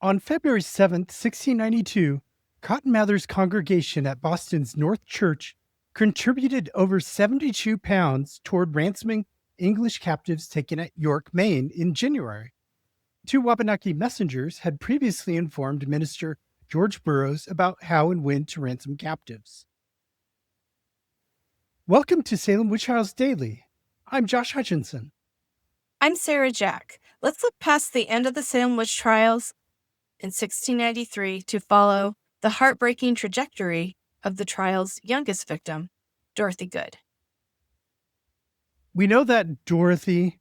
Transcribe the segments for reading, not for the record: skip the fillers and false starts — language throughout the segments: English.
On February 7th, 1692, Cotton Mather's congregation at Boston's North Church contributed over £72 toward ransoming English captives taken at York, Maine in January. Two Wabanaki messengers had previously informed Minister George Burroughs about how and when to ransom captives. Welcome to Salem Witch Trials Daily. I'm Josh Hutchinson. I'm Sarah Jack. Let's look past the end of the Salem Witch Trials in 1693 to follow the heartbreaking trajectory of the trial's youngest victim, Dorothy Good. We know that Dorothy,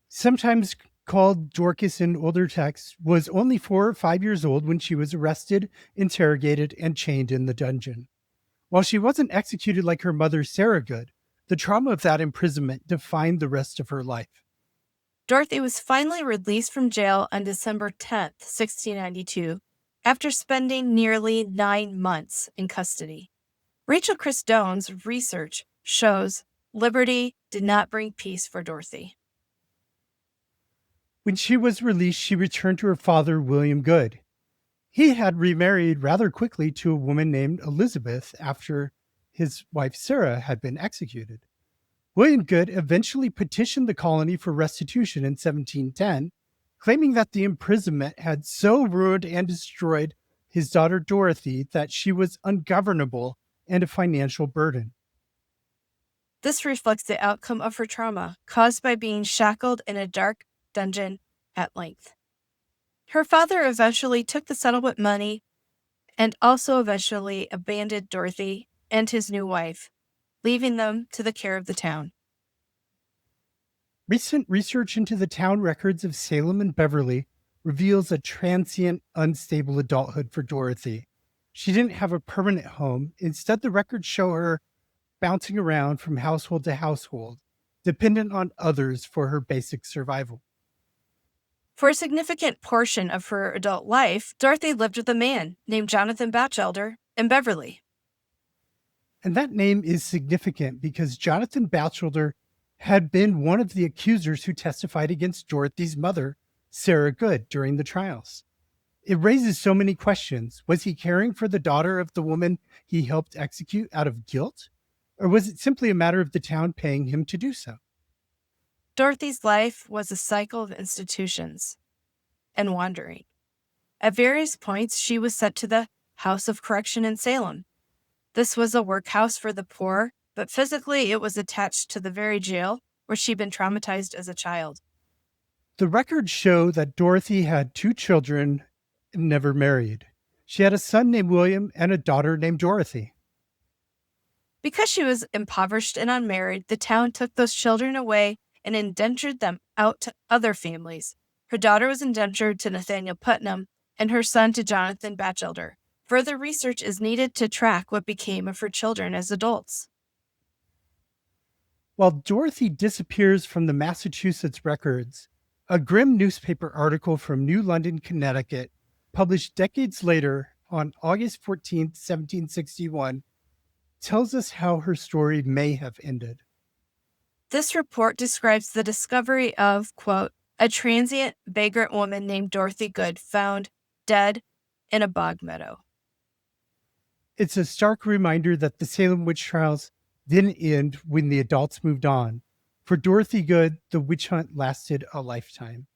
sometimes called Dorcas in older texts, was only 4 or 5 years old when she was arrested, interrogated, and chained in the dungeon. While she wasn't executed like her mother, Sarah Good, the trauma of that imprisonment defined the rest of her life. Dorothy was finally released from jail on December 10th, 1692, after spending nearly 9 months in custody. Rachel Christ-Doane's research shows liberty did not bring peace for Dorothy. When she was released, she returned to her father, William Good. He had remarried rather quickly to a woman named Elizabeth after his wife Sarah had been executed. William Good eventually petitioned the colony for restitution in 1710, claiming that the imprisonment had so ruined and destroyed his daughter Dorothy that she was ungovernable and a financial burden. This reflects the outcome of her trauma caused by being shackled in a dark dungeon at length. Her father eventually took the settlement money and also eventually abandoned Dorothy and his new wife, leaving them to the care of the town. Recent research into the town records of Salem and Beverly reveals a transient, unstable adulthood for Dorothy. She didn't have a permanent home. Instead, the records show her bouncing around from household to household, dependent on others for her basic survival. For a significant portion of her adult life, Dorothy lived with a man named Jonathan Batchelder in Beverly. And that name is significant because Jonathan Batchelder had been one of the accusers who testified against Dorothy's mother, Sarah Good, during the trials. It raises so many questions. Was he caring for the daughter of the woman he helped execute out of guilt? Or was it simply a matter of the town paying him to do so? Dorothy's life was a cycle of institutions and wandering. At various points, she was sent to the House of Correction in Salem. This was a workhouse for the poor, but physically it was attached to the very jail where she'd been traumatized as a child. The records show that Dorothy had 2 children and never married. She had a son named William and a daughter named Dorothy. Because she was impoverished and unmarried, the town took those children away and indentured them out to other families. Her daughter was indentured to Nathaniel Putnam and her son to Jonathan Batchelder. Further research is needed to track what became of her children as adults. While Dorothy disappears from the Massachusetts records, a grim newspaper article from New London, Connecticut, published decades later on August 14, 1761, tells us how her story may have ended. This report describes the discovery of, quote, a transient vagrant woman named Dorothy Good found dead in a bog meadow. It's a stark reminder that the Salem witch trials didn't end when the adults moved on. For Dorothy Good, the witch hunt lasted a lifetime.